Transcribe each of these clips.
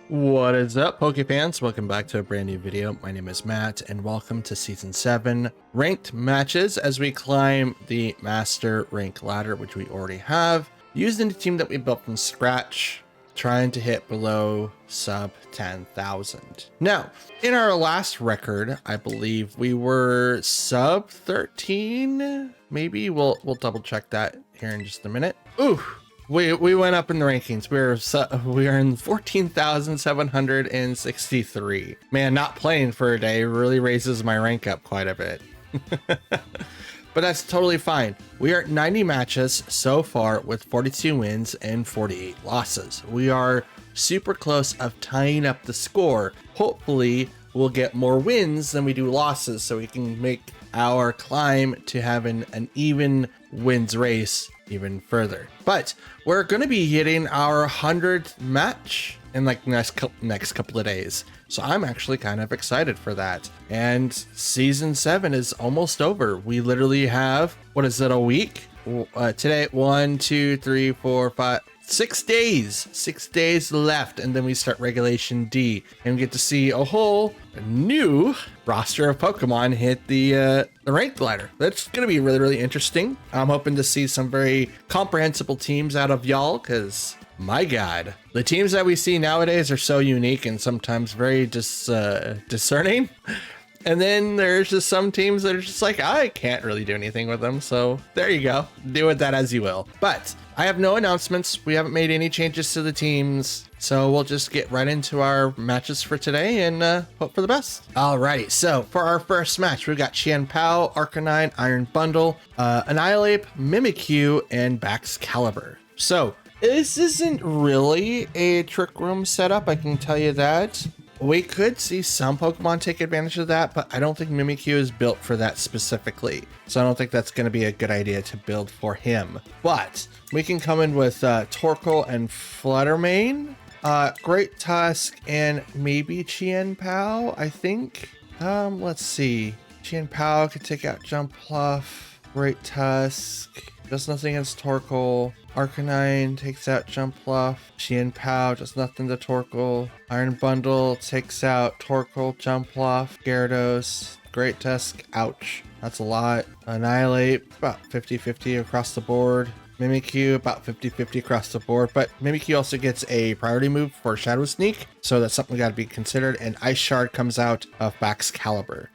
What is up, Pokefans? Welcome back to a brand new video. My name is Matt and welcome to Season 7 ranked matches as we climb the Master Rank ladder, which we already have, using the team that we built from scratch, trying to hit below sub 10,000. Now, in our last record, I believe we were sub 13, maybe? We'll double check that here in just a minute. Ooh. We went up in the rankings. We are in 14,763. Man, not playing for a day really raises my rank up quite a bit. But that's totally fine. We are at 90 matches so far with 42 wins and 48 losses. We are super close of tying up the score. Hopefully, we'll get more wins than we do losses so we can make our climb to having an even wins race even further. But we're going to be hitting our 100th match in like next couple of days, so I'm actually kind of excited for that. And season 7 is almost over. We literally have, what is it, a week today? 1, 2, 3, 4, 5, 6 days. 6 days left, and then we start Regulation D, and we get to see a whole new roster of Pokemon hit the ranked ladder. That's going to be really, really interesting. I'm hoping to see some very comprehensible teams out of y'all, because my God, the teams that we see nowadays are so unique and sometimes very discerning. And then there's just some teams that are just like, I can't really do anything with them. So there you go. Do with that as you will. But I have no announcements. We haven't made any changes to the teams. So we'll just get right into our matches for today and hope for the best. Alrighty, so for our first match, we've got Chien-Pao, Arcanine, Iron Bundle, Annihilate, Mimikyu, and Baxcalibur. So this isn't really a Trick Room setup, I can tell you that. We could see some Pokemon take advantage of that, but I don't think Mimikyu is built for that specifically. So I don't think that's going to be a good idea to build for him. But we can come in with Torkoal and Fluttermane, Great Tusk, and maybe Chien-Pao, I think. Let's see. Chien-Pao could take out Jumpluff. Great Tusk does nothing against Torkoal. Arcanine takes out Jumpluff. Chien-Pao does nothing to Torkoal. Iron Bundle takes out Torkoal, Jumpluff, Gyarados, Great Tusk. Ouch. That's a lot. Annihilate, about 50-50 across the board. Mimikyu, about 50-50 across the board. But Mimikyu also gets a priority move for Shadow Sneak, so that's something got to be considered. And Ice Shard comes out of Baxcalibur.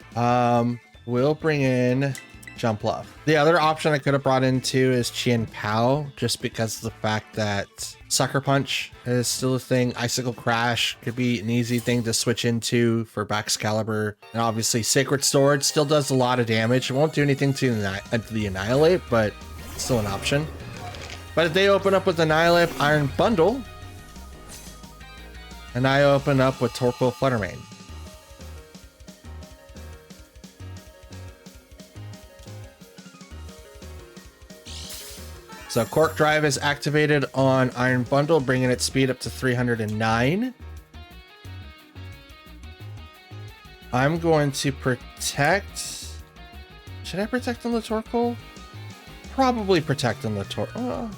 We'll bring in Jumpluff. The other option I could have brought in too is Chien-Pao, just because of the fact that Sucker Punch is still a thing. Icicle Crash could be an easy thing to switch into for Baxcalibur. And obviously Sacred Sword still does a lot of damage. It won't do anything to the Annihilate, but it's still an option. But if they open up with Annihilate, Iron Bundle, and I open up with Torkoal, Fluttermane. So Cork Drive is activated on Iron Bundle, bringing its speed up to 309. I'm going to protect. Should I protect on the Torkoal? Probably protect on the Torkoal.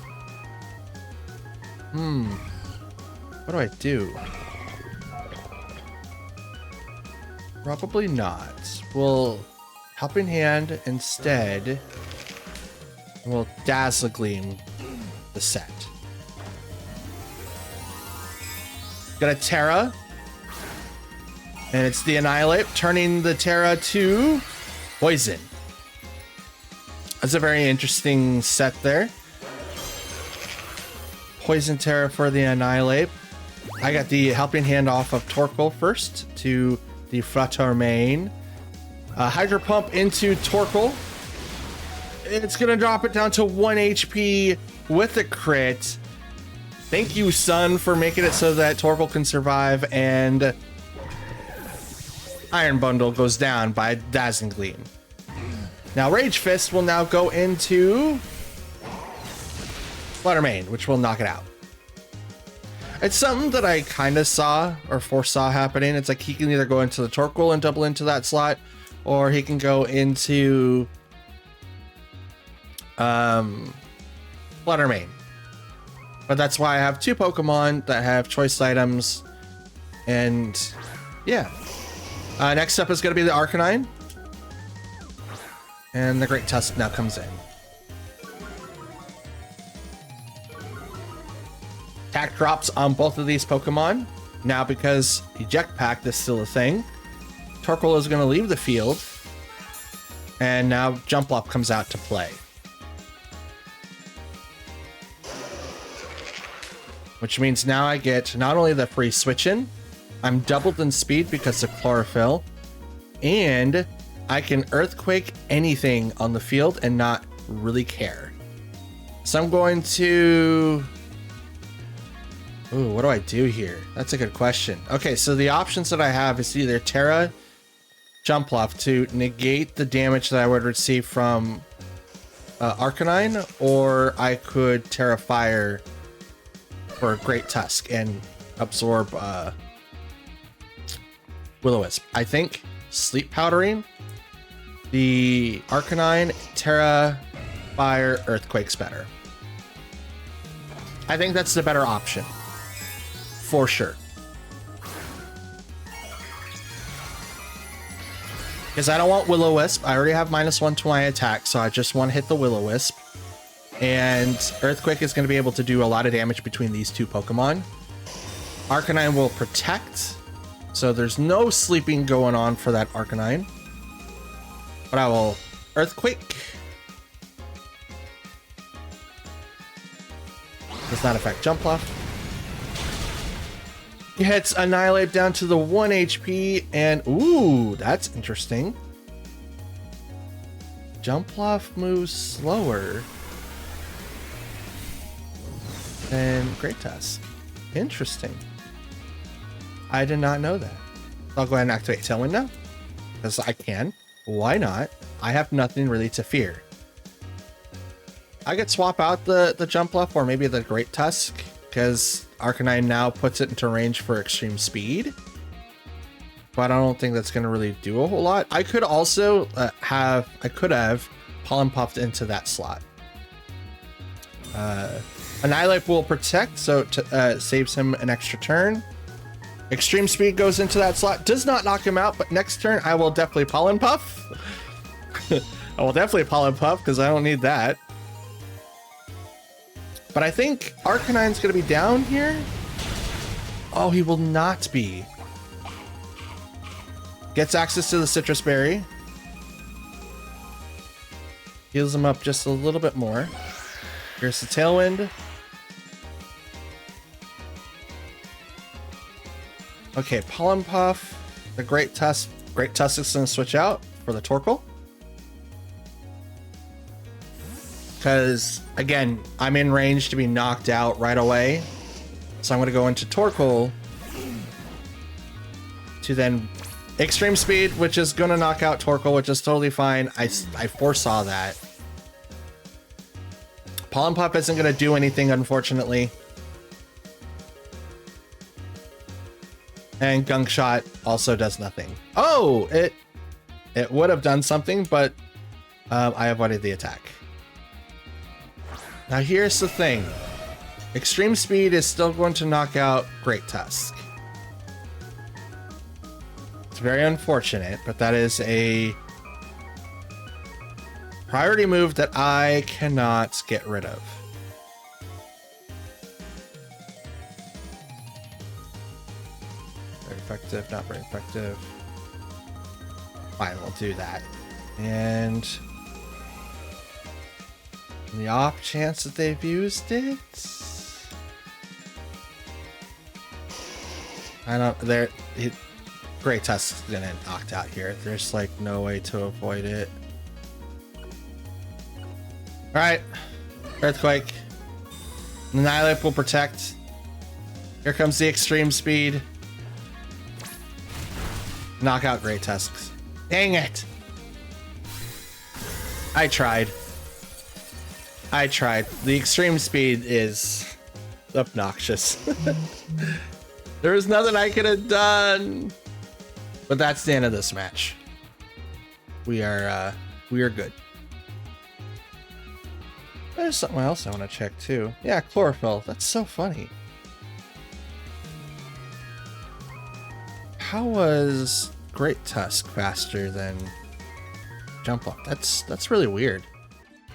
What do I do? Probably not. We'll Helping Hand instead. We'll Dazzle Gleam the set. Got a Terra. And it's the Annihilate, turning the Terra to Poison. That's a very interesting set there. Poison Terra for the Annihilate. I got the Helping Hand off of Torkoal first to the Fluttermane. Hydro Pump into Torkoal. It's going to drop it down to 1 HP with a crit. Thank you, Sun, for making it so that Torkoal can survive, and Iron Bundle goes down by Dazzling Gleam. Now, Rage Fist will now go into Fluttermane, which will knock it out. It's something that I kind of saw or foresaw happening. It's like he can either go into the Torkoal and double into that slot, or he can go into Fluttermane. But that's why I have two Pokemon that have choice items And yeah. Next up is going to be the Arcanine. And the Great Tusk now comes in. Attack drops on both of these Pokemon. Now, because Eject Pact is still a thing, Torkoal is going to leave the field. And now Jumpluff comes out to play. Which means now I get not only the free switch in, I'm doubled in speed because of Chlorophyll, and I can Earthquake anything on the field and not really care. So I'm going to... Ooh, what do I do here? That's a good question. Okay, so the options that I have is either Terra, Jumpluff to negate the damage that I would receive from Arcanine, or I could Terra Fire for Great Tusk and absorb Will-O-Wisp. I think Sleep Powdering the Arcanine, Terra Fire, Earthquake's better. I think that's the better option. For sure. Because I don't want Will-O-Wisp. I already have -1 to my attack, so I just want to hit the Will-O-Wisp. And Earthquake is going to be able to do a lot of damage between these two Pokemon. Arcanine will protect, so there's no sleeping going on for that Arcanine. But I will Earthquake. Does not affect Jumpluff. He hits Annihilate down to the 1 HP, and ooh, that's interesting. Jumpluff moves slower than Great Tusk. Interesting. I did not know that. I'll go ahead and activate Tailwind now, because I can. Why not? I have nothing really to fear. I could swap out the Jumpluff or maybe the Great Tusk, because Arcanine now puts it into range for extreme speed. But I don't think that's going to really do a whole lot. I could also have Pollen Puffed into that slot. Annihilate will protect, so it saves him an extra turn. Extreme speed goes into that slot. Does not knock him out, but next turn I will definitely Pollen Puff. I will definitely Pollen Puff because I don't need that. But I think Arcanine's going to be down here. Oh, he will not be. Gets access to the Citrus Berry. Heals him up just a little bit more. Here's the Tailwind. Okay, Pollen Puff. The Great Tusk is going to switch out for the Torkoal. Because, again, I'm in range to be knocked out right away. So I'm going to go into Torkoal to then Extreme Speed, which is going to knock out Torkoal, which is totally fine. I foresaw that. Pollen Puff isn't going to do anything, unfortunately. And Gunk Shot also does nothing. Oh, it would have done something, but I avoided the attack. Now here's the thing. Extreme Speed is still going to knock out Great Tusk. It's very unfortunate, but that is a priority move that I cannot get rid of. Very effective, not very effective. Fine, we'll do that. And in the off chance that they've used it, I don't. Great Tusk's gonna get knocked out here. There's like no way to avoid it. All right, Earthquake. Annihilate will protect. Here comes the Extreme Speed. Knock out Great Tusks. Dang it! I tried. The Extreme Speed is obnoxious. There was nothing I could have done. But that's the end of this match. We are good. There's something else I want to check too. Yeah, Chlorophyll. That's so funny. How was Great Tusk faster than Jump Up? That's really weird.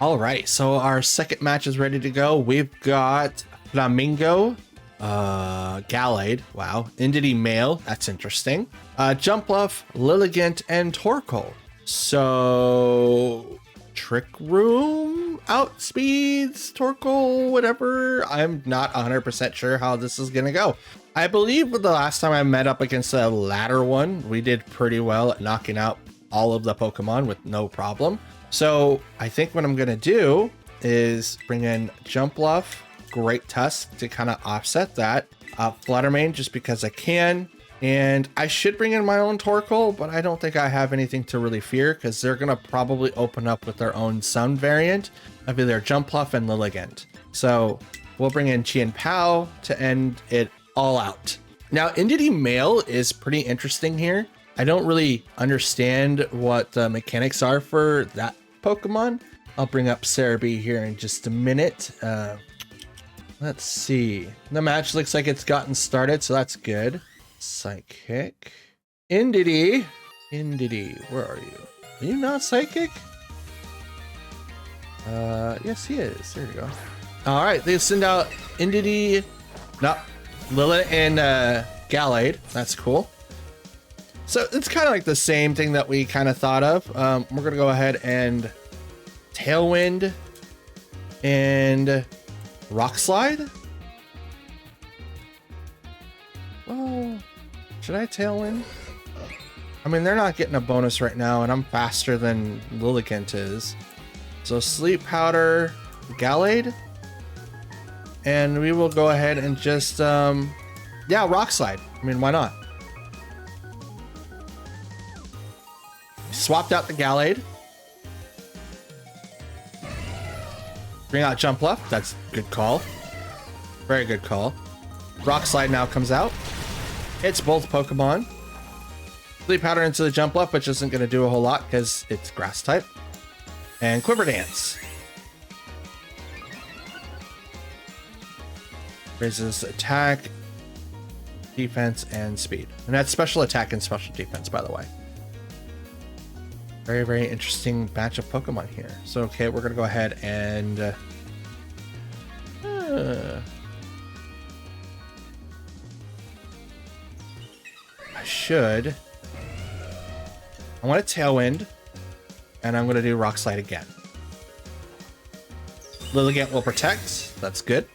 All right, so our second match is ready to go. We've got Flamingo, Gallade, wow, Indity Male, that's interesting. Jumpluff, Lilligant, and Torkoal. So Trick Room outspeeds Torkoal, whatever. I'm not 100% sure how this is gonna go. I believe the last time I met up against the latter one, we did pretty well at knocking out all of the Pokemon with no problem. So I think what I'm gonna do is bring in Jumpluff, Great Tusk to kind of offset that. Fluttermane just because I can. And I should bring in my own Torkoal, but I don't think I have anything to really fear because they're gonna probably open up with their own Sun variant of either Jumpluff and Lilligant. So we'll bring in Chien-Pao to end it all out. Now, Indity Male is pretty interesting here. I don't really understand what the mechanics are for that Pokemon. I'll bring up Cerebi here in just a minute. Let's see. The match looks like it's gotten started, so that's good. Psychic. Indity, where are you? Are you not psychic? Yes, he is. There you go. All right, they send out Indity, no, Lilith and Gallade. That's cool. So it's kind of like the same thing that we kind of thought of. We're gonna go ahead and Tailwind and Rock Slide. Well, should I Tailwind? I mean, they're not getting a bonus right now, and I'm faster than Lilligant is. So Sleep Powder, Gallade, and we will go ahead and just, yeah, Rock Slide. I mean, why not? Swapped out the Gallade. Bring out Jumpluff. That's a good call. Very good call. Rock Slide now comes out. Hits both Pokemon. Sleep Powder into the Jumpluff, which isn't going to do a whole lot because it's Grass type. And Quiver Dance. Raises attack, defense, and speed. And that's special attack and special defense, by the way. Very, very interesting batch of Pokemon here. So, okay, we're going to go ahead and... I want to Tailwind, and I'm going to do Rock Slide again. Lilligant will protect. That's good.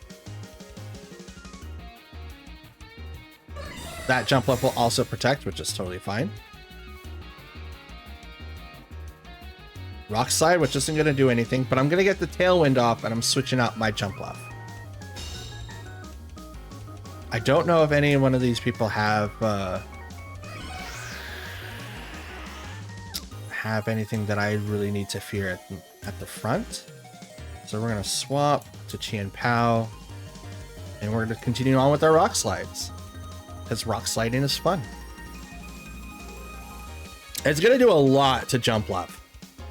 That Jumpluff will also protect, which is totally fine. Rock Slide, which isn't going to do anything, but I'm going to get the Tailwind off, and I'm switching out my Jumpluff. I don't know if any one of these people have anything that I really need to fear at the front. So we're going to swap to Chien-Pao, and we're going to continue on with our Rock Slides, because Rock Sliding is fun. It's going to do a lot to Jumpluff.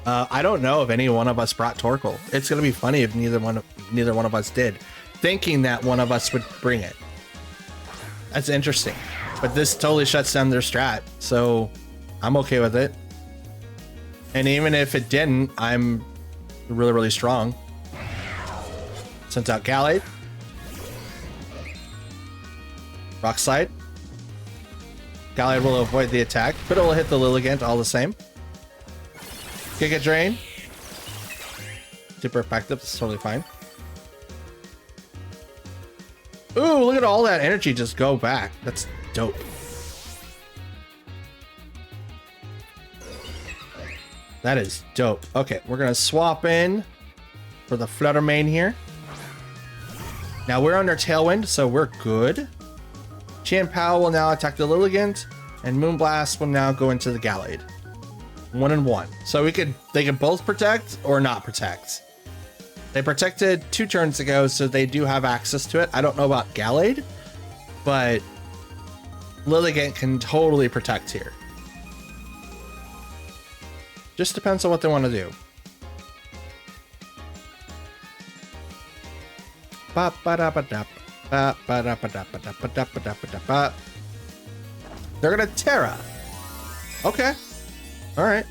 I don't know if any one of us brought Torkoal. It's going to be funny if neither one of us did, thinking that one of us would bring it. That's interesting. But this totally shuts down their strat, so I'm okay with it. And even if it didn't, I'm really, really strong. Sends out Gallade. Rock Slide. Gallade will avoid the attack, but it will hit the Lilligant all the same. Giga Drain. Super effective. It's totally fine. Ooh, look at all that energy just go back. That's dope. That is dope. Okay, we're going to swap in for the Fluttermane here. Now we're under Tailwind, so we're good. Chien-Pao will now attack the Lilligant, and Moonblast will now go into the Gallade. 1 and 1. So they could both protect or not protect. They protected 2 turns ago, so they do have access to it. I don't know about Gallade, but Lilligant can totally protect here. Just depends on what they want to do. They're gonna Terra. Okay. All right.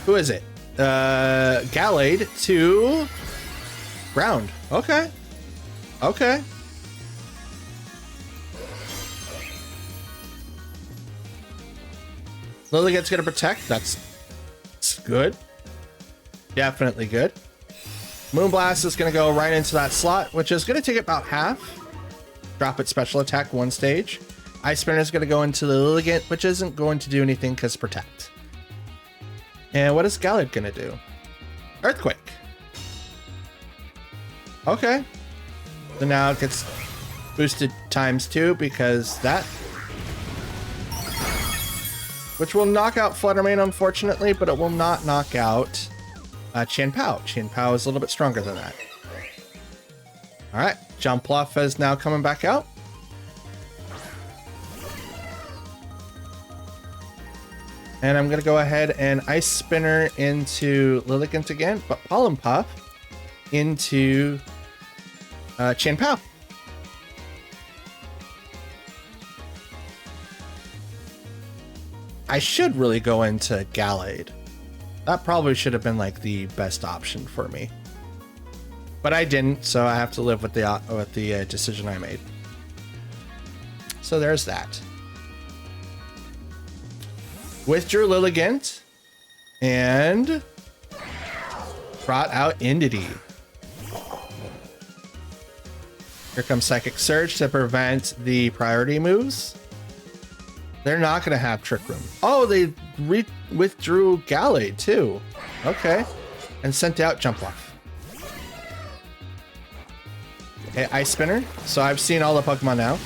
Who is it? Gallade to ground. Okay. Okay. Lilligant's gonna protect. That's good. Definitely good. Moonblast is gonna go right into that slot, which is gonna take about half. Drop its special attack 1 stage. Ice Spinner is gonna go into the Lilligant, which isn't going to do anything because protect. And what is Gallade gonna do? Earthquake. Okay. So now it gets boosted ×2 because that. Which will knock out Fluttermane, unfortunately, but it will not knock out Chien-Pao. Chien-Pao is a little bit stronger than that. All right. Jumpluff is now coming back out. And I'm going to go ahead and Ice Spinner into Lilligant again, but Pollen Puff into Chien-Pao. I should really go into Gallade. That probably should have been like the best option for me. But I didn't, so I have to live with the decision I made. So there's that. Withdrew Lilligant and brought out Indeedee. Here comes Psychic Surge to prevent the priority moves. They're not going to have Trick Room. Oh, they withdrew Gallade too. Okay. And sent out Jumpluff. Okay, Ice Spinner. So I've seen all the Pokemon now.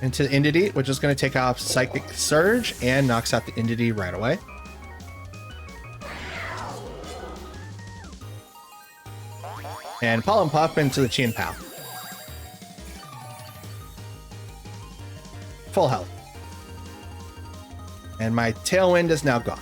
Into Indeedee, which is going to take off Psychic Surge and knocks out the Indeedee right away. And Pollen Puff into the Chien-Pao. Full health. And my Tailwind is now gone.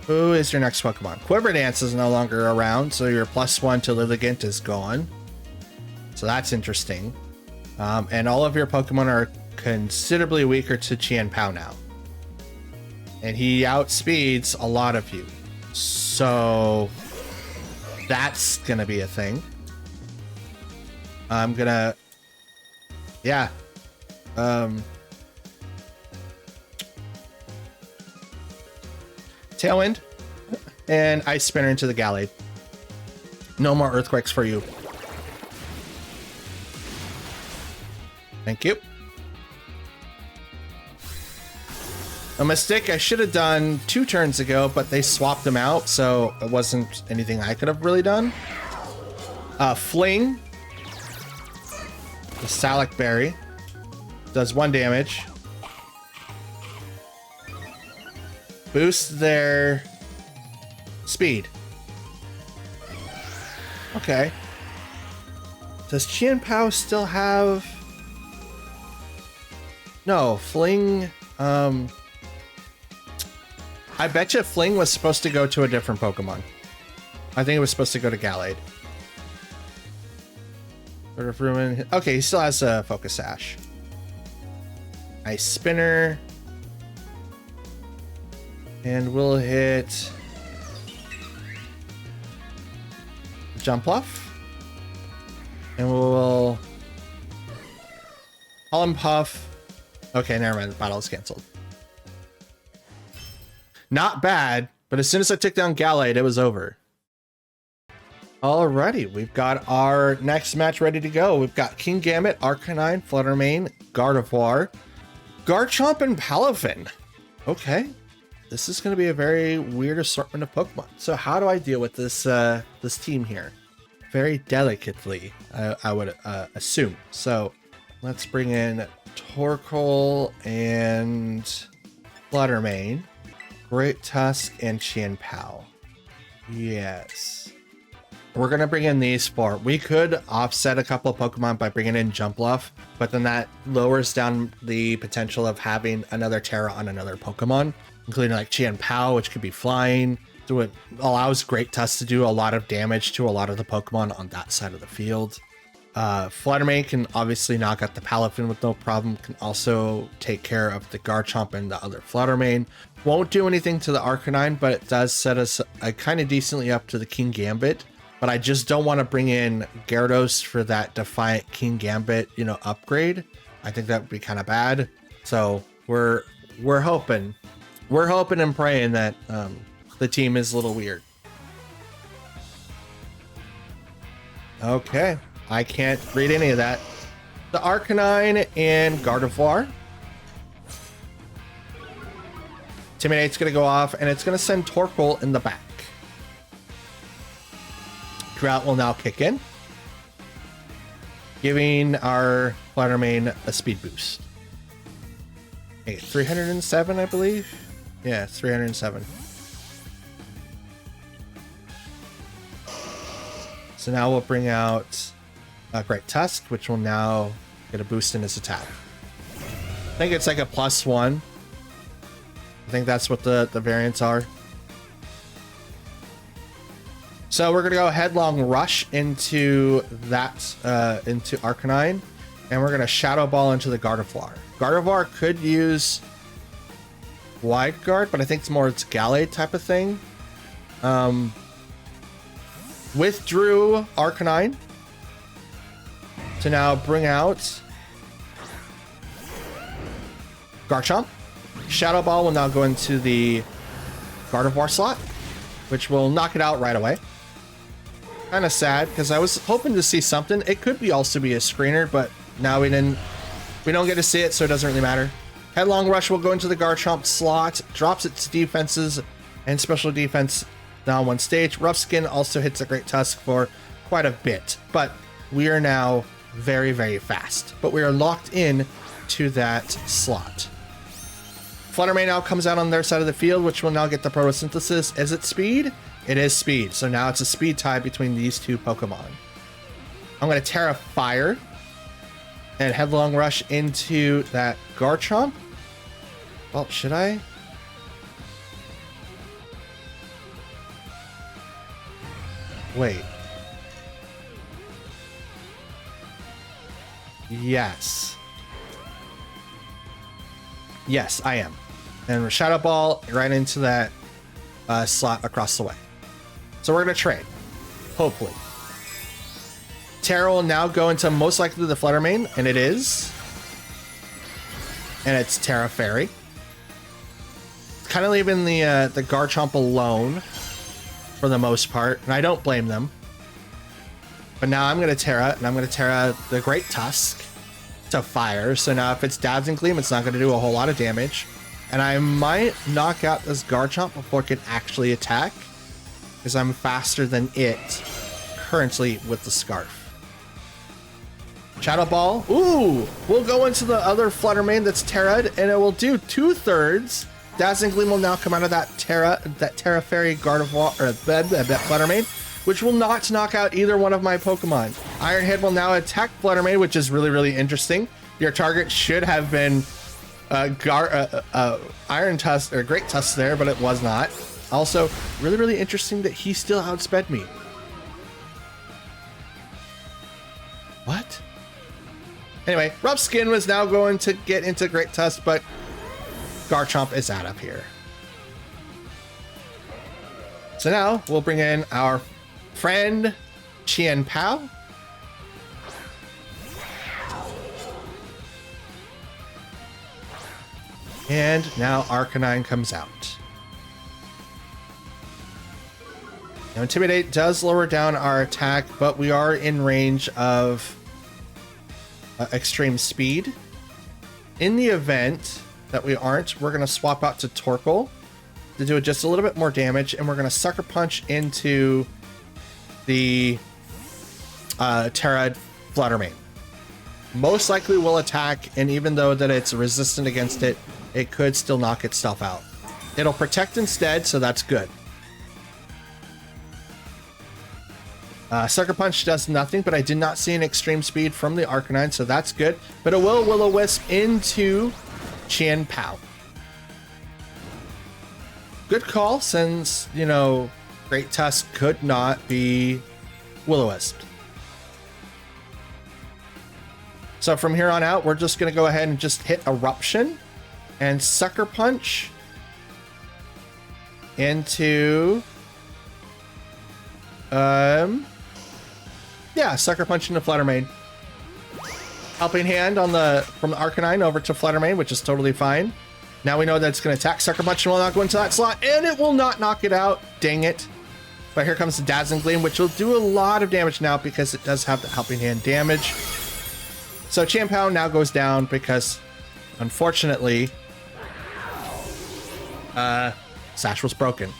Who is your next Pokemon? Quiver Dance is no longer around, so your +1 to Lilligant is gone. So that's interesting. And all of your Pokemon are considerably weaker to Chien-Pao now. And he outspeeds a lot of you. So that's gonna be a thing. I'm gonna... Yeah. Tailwind and Ice Spinner into the Gallade. No more Earthquakes for you. Thank you. A mistake I should have done 2 turns ago, but they swapped them out, so it wasn't anything I could have really done. Fling. The Salac Berry. Does 1 damage. Boost their speed. Okay. Does Chien-Pao still have... No, Fling... I bet you Fling was supposed to go to a different Pokemon. I think it was supposed to go to Gallade. Okay, he still has a Focus Sash. Ice Spinner. And we'll hit Jumpluff. And we'll Pollen Puff. Okay, never mind. The battle is canceled. Not bad, but as soon as I took down Gallade, it was over. Alrighty, we've got our next match ready to go. We've got Kingambit, Arcanine, Fluttermane, Gardevoir, Garchomp, and Palafin. Okay, this is going to be a very weird assortment of Pokemon. So how do I deal with this this team here? Very delicately, I would assume. So let's bring in Torkoal and Fluttermane. Great Tusk and Chien-Pao. Yes. We're going to bring in these 4. We could offset a couple of Pokemon by bringing in Jumpluff, but then that lowers down the potential of having another Terra on another Pokemon, including like Chien-Pao, which could be flying. So it allows Great Tusk to do a lot of damage to a lot of the Pokemon on that side of the field. Fluttermane can obviously knock out the Palafin with no problem, can also take care of the Garchomp and the other Fluttermane. Won't do anything to the Arcanine, but it does set us kind of decently up to the King Gambit. But I just don't want to bring in Gyarados for that Defiant King Gambit, you know, upgrade. I think that would be kind of bad. So we're hoping and praying that the team is a little weird. Okay, I can't read any of that. The Arcanine and Gardevoir. Intimidate's gonna go off, and it's gonna send Torkoal in the back. Drought will now kick in, giving our Fluttermane a speed boost. Hey, 307, I believe. Yeah, 307. So now we'll bring out Great Tusk, which will now get a boost in his attack. I think it's like a +1. I think that's what the variants are. So we're gonna go Headlong Rush into that into Arcanine, and we're gonna Shadow Ball into the Gardevoir. Gardevoir could use Wide Guard, but I think it's more it's Gallade type of thing. Withdrew Arcanine to now bring out Garchomp. Shadow Ball will now go into the Gardevoir slot, which will knock it out right away. Kind of sad because I was hoping to see something. It could be also be a screener, but now we don't get to see it, so it doesn't really matter. Headlong Rush will go into the Garchomp slot, drops its defenses and special defense down one stage. Rough Skin also hits a Great Tusk for quite a bit, but we are now very, very fast. But we are locked in to that slot. Fluttermane now comes out on their side of the field, which will now get the Photosynthesis. Is it speed? It is speed. So now it's a speed tie between these two Pokemon. I'm going to Terra Fire and Headlong Rush into that Garchomp. Well, should I? Wait. Yes. Yes, I am. And Shadow Ball right into that slot across the way. So we're going to trade. Hopefully. Terra will now go into most likely the Fluttermane, and it is. And it's Terra Fairy. Kind of leaving the Garchomp alone for the most part, and I don't blame them. But now I'm going to Terra, and I'm going to Terra the Great Tusk to fire. So now if it's Dazzling Gleam, it's not going to do a whole lot of damage. And I might knock out this Garchomp before it can actually attack, because I'm faster than it currently with the Scarf. Shadow Ball. Ooh! We'll go into the other Fluttermane that's Terra'd, and it will do 2/3. Dazzling Gleam will now come out of that Terra Fairy Gardevoir, or that Fluttermane, which will not knock out either one of my Pokemon. Iron Head will now attack Fluttermane, which is really, really interesting. Your target should have been Iron Tusk or Great Tusk there, but it was not. Also, really, really interesting that he still outsped me. What? Anyway, Rough Skin was now going to get into Great Tusk, but Garchomp is out of here. So now we'll bring in our friend Chien Pao. And now Arcanine comes out. Now Intimidate does lower down our attack, but we are in range of extreme speed. In the event that we aren't, we're going to swap out to Torkoal to do just a little bit more damage, and we're going to Sucker Punch into the Terra Fluttermane. Most likely will attack, and even though that it's resistant against it, it could still knock itself out. It'll protect instead, so that's good. Sucker Punch does nothing, but I did not see an extreme speed from the Arcanine, so that's good. But it will Will-O-Wisp into Chien Pao. good call, since, you know, Great Tusk could not be Will-O-Wisp. So from here on out, we're just going to go ahead and just hit Eruption and Sucker Punch into... yeah, Sucker Punch into Fluttermane. Helping Hand on from the Arcanine over to Fluttermane, which is totally fine. Now we know that it's going to attack. Sucker Punch will not go into that slot, and it will not knock it out. Dang it. But here comes the Dazzling Gleam, which will do a lot of damage now because it does have the Helping Hand damage. So Chien-Pao now goes down because, unfortunately, Sash was broken.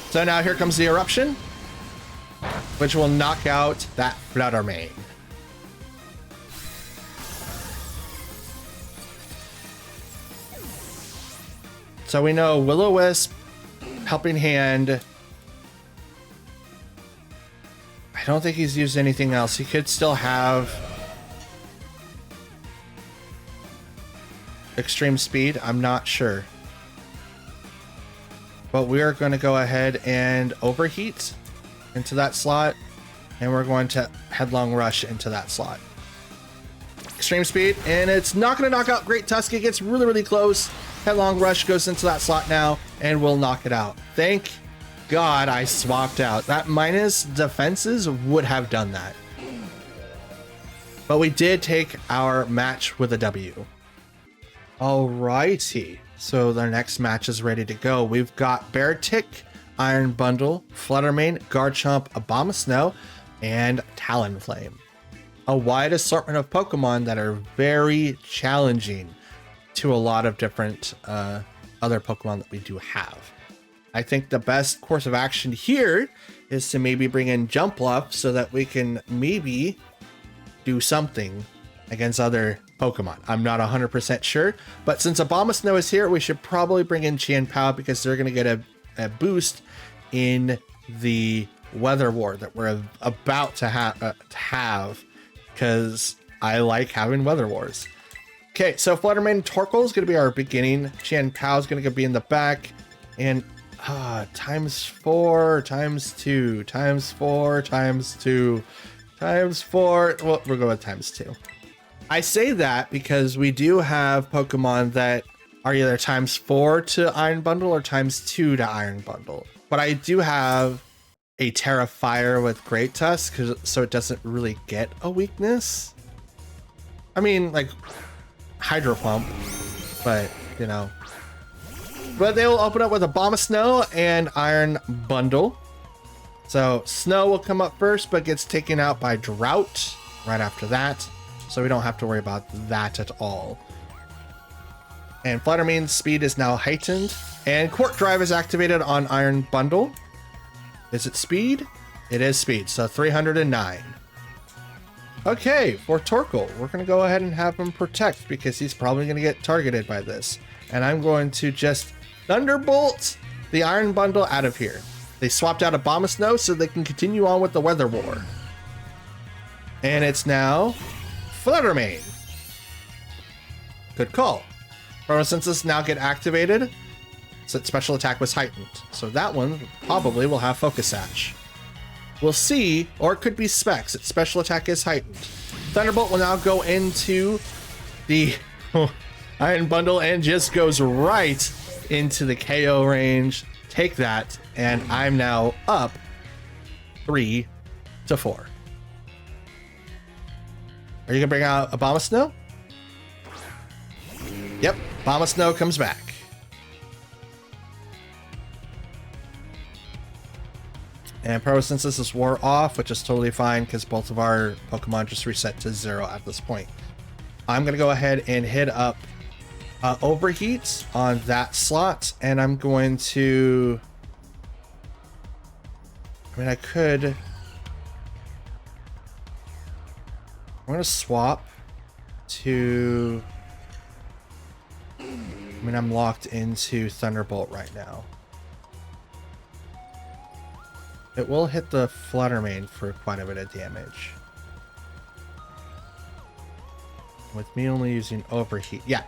So now here comes the Eruption, which will knock out that Fluttermane. So we know Will-O-Wisp, Helping Hand. I don't think he's used anything else. He could still have Extreme Speed. I'm not sure. But we are going to go ahead and Overheat into that slot. And we're going to Headlong Rush into that slot. Extreme Speed. And it's not going to knock out Great Tusk. It gets really, really close. Headlong Rush goes into that slot now and will knock it out. Thank God I swapped out. That minus defenses would have done that. But we did take our match with a W. Alrighty. So the next match is ready to go. We've got Beartic, Iron Bundle, Fluttermane, Garchomp, Abomasnow, and Talonflame. A wide assortment of Pokemon that are very challenging to a lot of different other Pokemon that we do have. I think the best course of action here is to maybe bring in Jumpluff so that we can maybe do something against other Pokemon. I'm not 100% sure, but since Abomasnow is here, we should probably bring in Chien-Pao because they're going to get a boost in the Weather War that we're about to have because I like having Weather Wars. Okay, so Fluttermane and Torkoal is going to be our beginning. Chien-Pao is going to be in the back. And times 4, times 2, times 4, times 2, times 4. Well, we'll go with times 2. I say that because we do have Pokemon that are either times 4 to Iron Bundle or times 2 to Iron Bundle. But I do have a Terra Fire with Great Tusk, so it doesn't really get a weakness. I mean, like... Hydro Pump, but you know, but they will open up with a Abomasnow and Iron Bundle. So Snow will come up first, but gets taken out by Drought right after that, so we don't have to worry about that at all. And Fluttermane's speed is now heightened, and Quark Drive is activated on Iron Bundle. Is it speed? It is speed, so 309. Okay, for Torkoal, we're going to go ahead and have him Protect because he's probably going to get targeted by this. And I'm going to just Thunderbolt the Iron Bundle out of here. They swapped out Abomasnow so they can continue on with the Weather War. And it's now Fluttermane. Good call. Photosynthesis now get activated, so its special attack was heightened. So that one probably will have Focus Sash. We'll see, or it could be Specs. Its special attack is heightened. Thunderbolt will now go into the Iron Bundle and just goes right into the KO range. Take that, and I'm now up 3 to 4. Are you gonna bring out Abomasnow? Yep, Abomasnow comes back. And Photosynthesis wore off, which is totally fine because both of our Pokemon just reset to 0 at this point. I'm going to go ahead and hit up Overheat on that slot, and I'm going to... I mean, I could... I'm going to swap to... I mean, I'm locked into Thunderbolt right now. It will hit the Fluttermane for quite a bit of damage. With me only using Overheat. Yeah.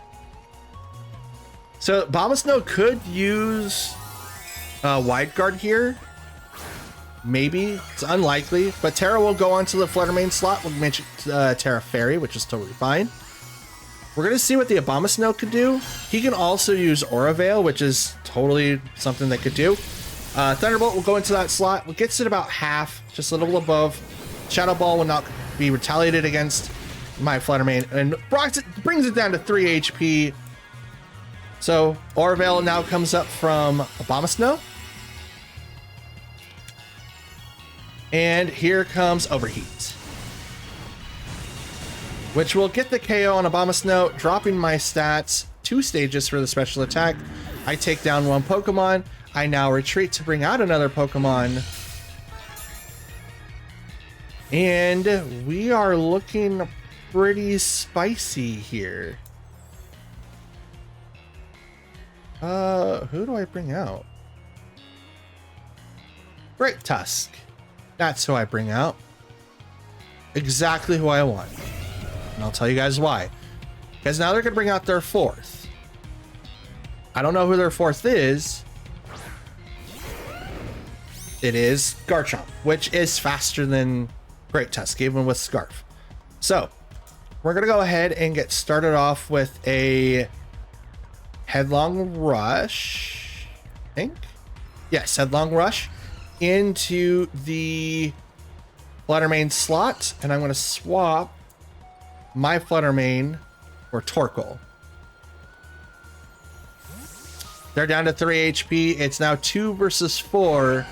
So Bombasno could use Wide Guard here. Maybe. It's unlikely. But Terra will go onto the Fluttermane slot. We'll mention Terra Fairy, which is totally fine. We're going to see what the Abomasnow could do. He can also use Aura Veil, which is totally something they could do. Thunderbolt will go into that slot. It gets it about half, just a little above. Shadow Ball will not be retaliated against my Fluttermane, and brings it down to 3 HP. So Aura Veil now comes up from Abomasnow. And here comes Overheat, which will get the KO on Abomasnow, dropping my stats 2 stages for the special attack. I take down 1 Pokemon. I now retreat to bring out another Pokemon. And we are looking pretty spicy here. Who do I bring out? Great Tusk. That's who I bring out. Exactly who I want. And I'll tell you guys why. Because now they're going to bring out their 4th. I don't know who their 4th is. It is Garchomp, which is faster than Great Tusk, even with Scarf. So, we're going to go ahead and get started off with a Headlong Rush, I think. Yes, Headlong Rush into the Fluttermane slot, and I'm going to swap my Fluttermane for Torkoal. They're down to 3 HP. It's now 2 versus 4,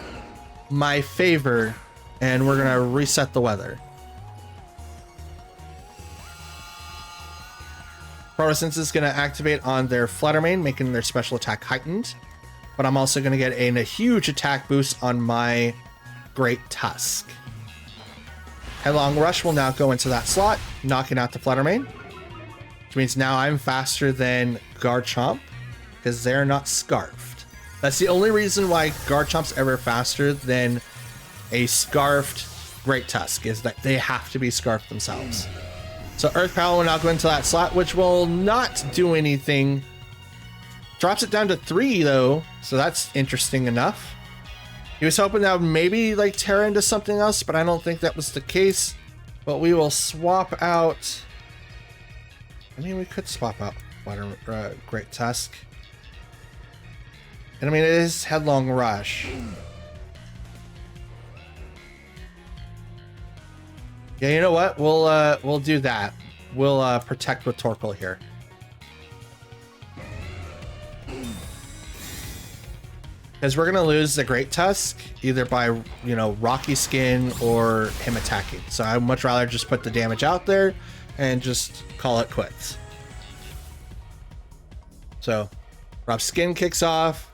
my favor, and we're going to reset the weather. Protosynth is going to activate on their Fluttermane, making their special attack heightened. But I'm also going to get a huge attack boost on my Great Tusk. Headlong Rush will now go into that slot, knocking out the Fluttermane. Which means now I'm faster than Garchomp, because they're not Scarfed. That's the only reason why Garchomp's ever faster than a Scarfed Great Tusk, is that they have to be Scarfed themselves. So Earth Power will now go into that slot, which will not do anything. Drops it down to 3 though, so that's interesting enough. He was hoping that would maybe like Terra into something else, but I don't think that was the case. But we will swap out. I mean, we could swap out Great Tusk. And I mean, it is Headlong Rush. Yeah, you know what? We'll do that. We'll protect with Torkoal here. Because we're gonna lose the Great Tusk either by, you know, Rocky Skin or him attacking. So I'd much rather just put the damage out there and just call it quits. So Rock Skin kicks off,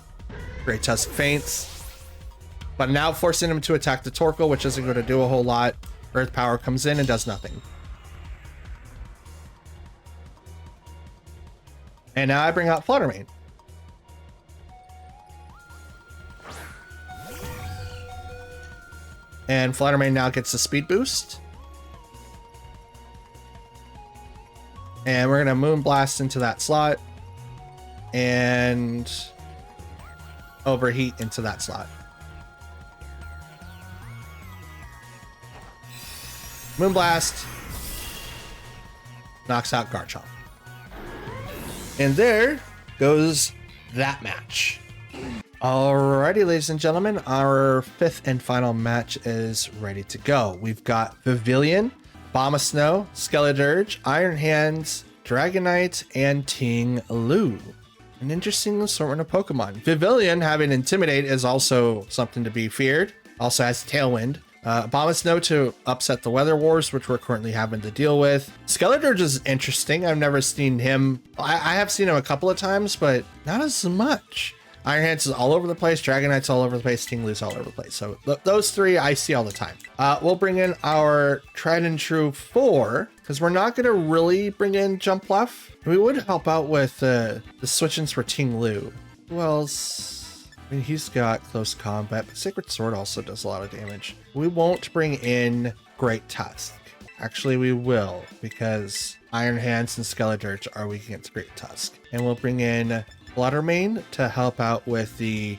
Great Tusk faints, but now forcing him to attack the Torkoal, which isn't going to do a whole lot. Earth Power comes in and does nothing. And now I bring out Fluttermane. And Fluttermane now gets a speed boost. And we're going to Moonblast into that slot. And Overheat into that slot. Moonblast knocks out Garchomp. And there goes that match. Alrighty, ladies and gentlemen, our 5th and final match is ready to go. We've got Pavilion, Abomasnow, Skeledirge, Iron Hands, Dragonite, and Ting Lu. An interesting assortment of Pokemon. Pavilion, having Intimidate, is also something to be feared. Also has Tailwind. Abomasnow to upset the Weather Wars, which we're currently having to deal with. Skeledirge is interesting. I've never seen him. I have seen him a couple of times, but not as much. Iron Hands is all over the place. Dragonite's all over the place. Ting Lu's all over the place. So those 3 I see all the time. We'll bring in our tried and true 4, because we're not going to really bring in Jump Bluff. We would help out with the switch-ins for Ting Lu. Who else? I mean, he's got close combat, but Sacred Sword also does a lot of damage. We won't bring in Great Tusk. Actually, we will, because Iron Hands and Skeledirge are weak against Great Tusk. And we'll bring in Fluttermane to help out with the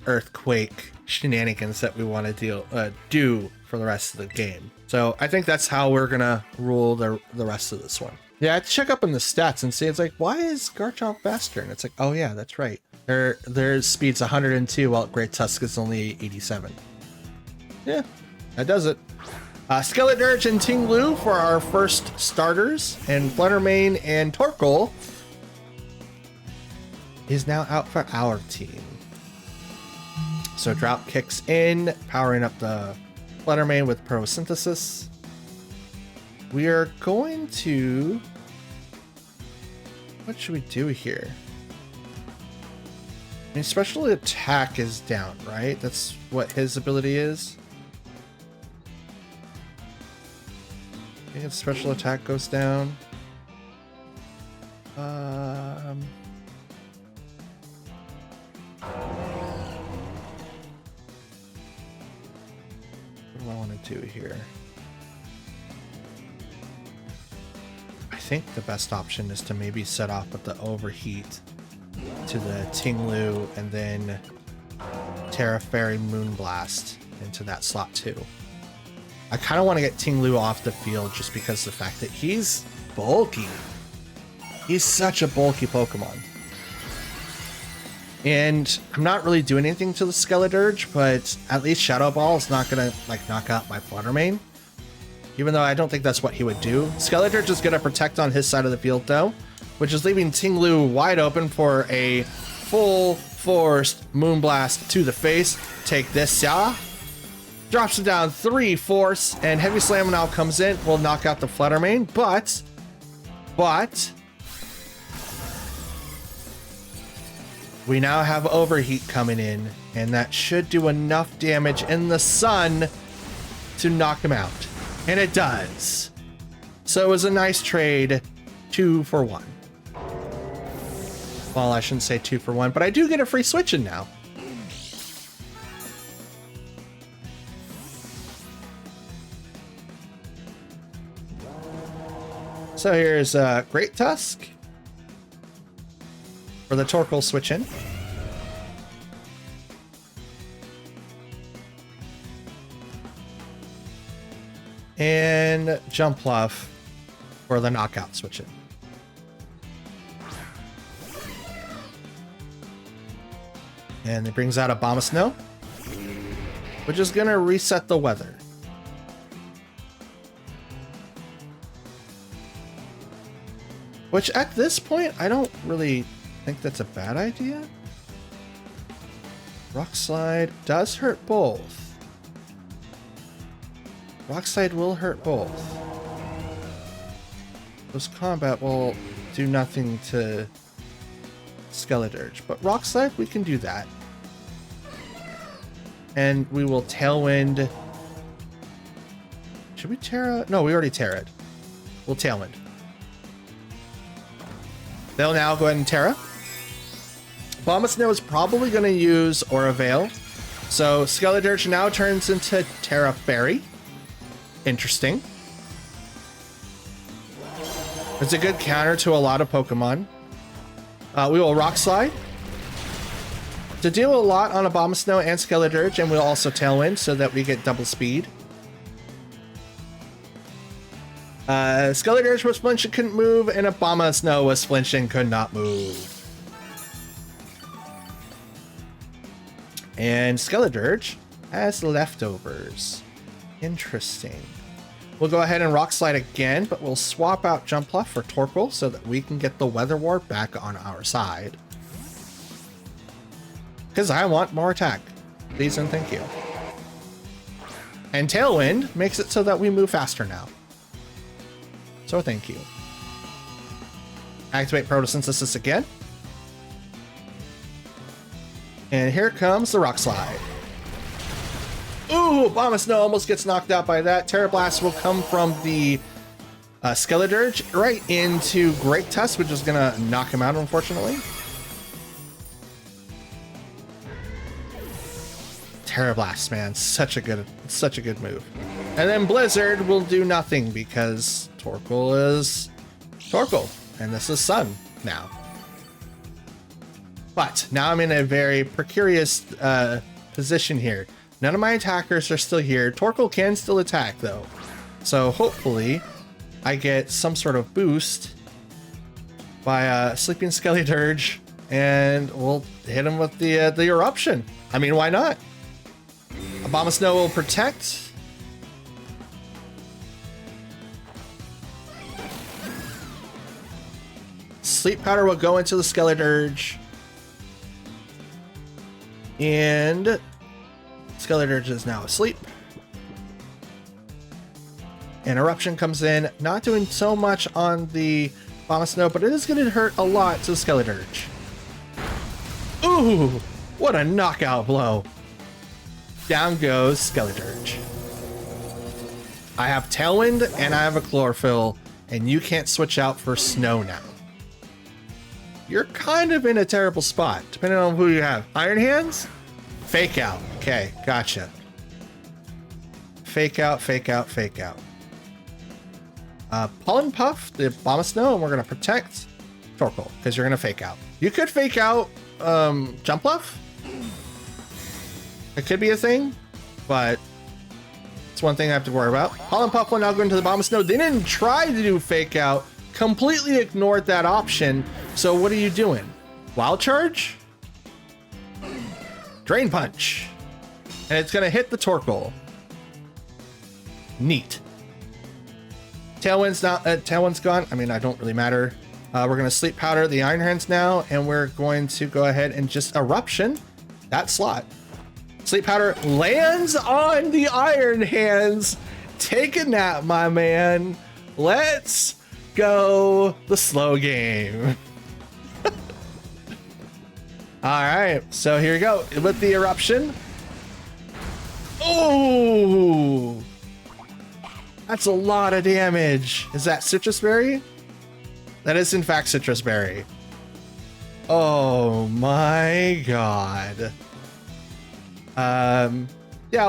earthquake shenanigans that we want to do for the rest of the game. So I think that's how we're gonna rule the rest of this one. Yeah, I had to check up on the stats and see. It's like, why is Garchomp faster? And it's like, oh yeah, that's right. Their speed's 102 while Great Tusk is only 87. Yeah, that does it. Skeledirge and Tinglu for our first starters, and Fluttermane and Torkoal is now out for our team. So Drought kicks in, powering up the Fluttermane with Photosynthesis. We are going to... What should we do here? I mean, special attack is down, right? That's what his ability is. I think its special attack goes down. What do I want to do here? I think the best option is to maybe set off with the overheat to the Tinglu and then Terra Fairy Moonblast into that slot too. I kind of want to get Tinglu off the field just because of the fact that he's bulky. He's such a bulky Pokemon. And I'm not really doing anything to the Skeledirge, but at least Shadow Ball is not going to like knock out my Fluttermane. Even though I don't think that's what he would do. Skeledirge is going to protect on his side of the field though, which is leaving Tinglu wide open for a full forced Moonblast to the face. Take this, yeah. Drops it down 3 force, and Heavy Slam now comes in. Will knock out the Fluttermane, but we now have Overheat coming in, and that should do enough damage in the sun to knock him out. And it does. So it was a nice trade, 2 for 1. Well, I shouldn't say 2 for 1, but I do get a free switch in now. So here's Great Tusk for the Torkoal switch in. And Jumpluff for the knockout switch in. And it brings out a Abomasnow, which is going to reset the weather. Which at this point, I don't really think that's a bad idea. Rock Slide does hurt both. Rock Slide will hurt both. Close Combat will do nothing to Skeledirge, but Rock Slide, we can do that. And we will Tailwind. Should we Terra? No, we already Terra'd. We'll Tailwind. They'll now go ahead and Terra. Abomasnow is probably going to use Aura Veil. So Skeledirge now turns into Terra Fairy. Interesting. It's a good counter to a lot of Pokemon. We will Rock Slide to deal a lot on Abomasnow and Skeledirge, and we'll also Tailwind so that we get double speed. Skeledirge was flinching, couldn't move, and Abomasnow was flinching, could not move. And Skeledirge has leftovers. Interesting. We'll go ahead and Rock Slide again, but we'll swap out Jumpluff for Torkoal so that we can get the Weather Ward back on our side. Because I want more attack. Please and thank you. And Tailwind makes it so that we move faster now. So thank you. Activate Photosynthesis again. And here comes the Rock Slide. Ooh, Abomasnow almost gets knocked out by that. Terra Blast will come from the Skeledirge right into Great Tusk, which is gonna knock him out, unfortunately. Terra Blast, man, such a good move. And then Blizzard will do nothing because Torkoal is Torkoal, and this is Sun now. But now I'm in a very precarious position here. None of my attackers are still here. Torkoal can still attack though. So hopefully I get some sort of boost by Sleeping Skeleturge, and we'll hit him with the eruption. I mean, why not? Abomasnow will protect. Sleep Powder will go into the Skeleturge. And Skeleturge is now asleep. And Eruption comes in, not doing so much on the Abomasnow, but it is going to hurt a lot to the Skeleturge. Ooh, what a knockout blow. Down goes Skeleturge. I have Tailwind and I have a Chlorophyll, and you can't switch out for Snow now. You're kind of in a terrible spot, depending on who you have. Iron Hands? Fake Out. Okay, gotcha. Fake Out, Fake Out, Fake Out. Pollen Puff, the Abomasnow, and we're going to protect Torkoal, because you're going to Fake Out. You could Fake Out Jump Bluff. It could be a thing, but it's one thing I have to worry about. Pollen Puff will now go into the Abomasnow. They didn't try to do Fake Out, completely ignored that option. So what are you doing? Wild Charge? Drain Punch. And it's going to hit the Torkoal. Neat. Tailwind's gone. I mean, I don't really matter. We're going to Sleep Powder the Iron Hands now, and we're going to go ahead and just Eruption that slot. Sleep Powder lands on the Iron Hands. Take a nap, my man. Let's go the slow game. All right, so here we go with the Eruption. Oh, that's a lot of damage. Is that Citrus Berry? That is in fact Citrus Berry. Oh my god. Yeah,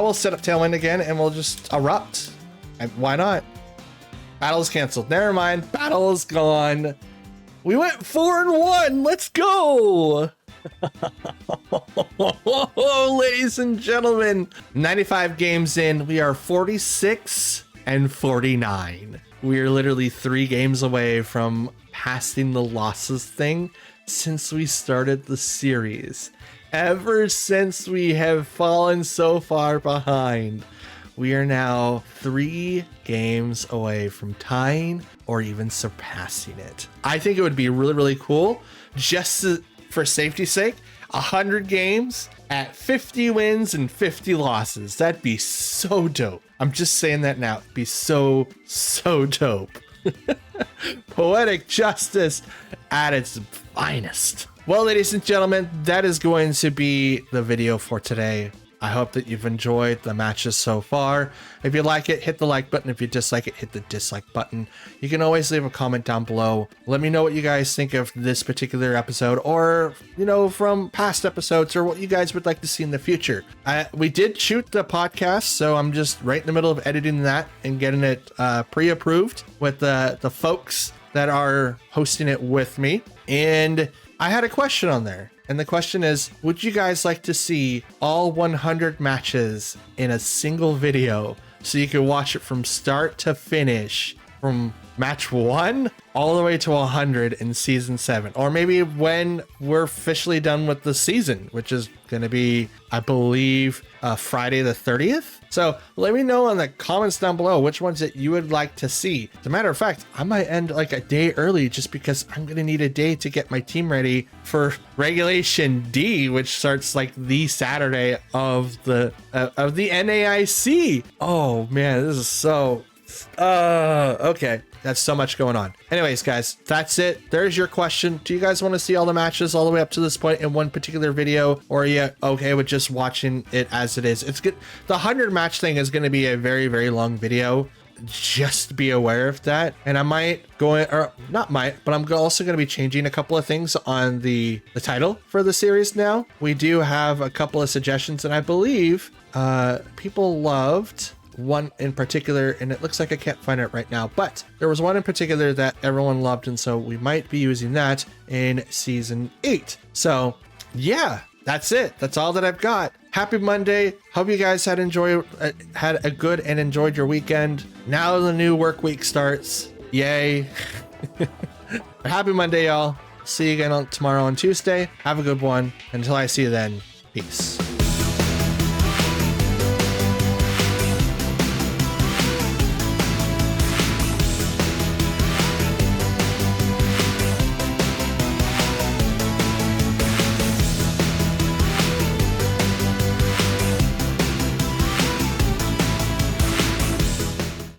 we'll set up Tailwind again and we'll just Erupt. And why not? Battle is canceled. Never mind. Battle is gone. We went 4-1. Let's go. Ladies and gentlemen, 95 games in, we are 46-49. We are literally 3 games away from passing the losses thing since we started the series. Ever since we have fallen so far behind, we are now 3 games away from tying or even surpassing it. I think it would be really, really cool, just for safety's sake, 100 games at 50 wins and 50 losses. That'd be so dope. I'm just saying that now. It'd be so dope. Poetic justice at its finest. Well, ladies and gentlemen, that is going to be the video for today. I hope that you've enjoyed the matches so far. If you like it, hit the like button. If you dislike it, hit the dislike button. You can always leave a comment down below. Let me know what you guys think of this particular episode, or, you know, from past episodes, or what you guys would like to see in the future. We did shoot the podcast, so I'm just right in the middle of editing that and getting it pre-approved with the folks that are hosting it with me. And I had a question on there. And the question is, would you guys like to see all 100 matches in a single video so you can watch it from start to finish, from match 1 all the way to 100 in season 7? Or maybe when we're officially done with the season, which is going to be, I believe, Friday the 30th. So let me know in the comments down below which ones that you would like to see. As a matter of fact, I might end like a day early just because I'm going to need a day to get my team ready for Regulation D, which starts like the Saturday of the NAIC. Oh man, this is so... okay. That's so much going on. Anyways, guys, that's it. There's your question. Do you guys want to see all the matches all the way up to this point in one particular video, or are you okay with just watching it as it is? It's good. The 100 match thing is going to be a very, very long video. Just be aware of that. And I might go in, or not might, but I'm also going to be changing a couple of things on the title for the series now. We do have a couple of suggestions, and I believe people loved one in particular, and it looks like I can't find it right now, but there was one in particular that everyone loved, and so we might be using that in season 8. So yeah, that's it. That's all that I've got. Happy Monday. Hope you guys had a good and enjoyed your weekend. Now the new work week starts. Yay. Happy Monday, y'all. See you again tomorrow on Tuesday. Have a good one. Until I see you then, peace.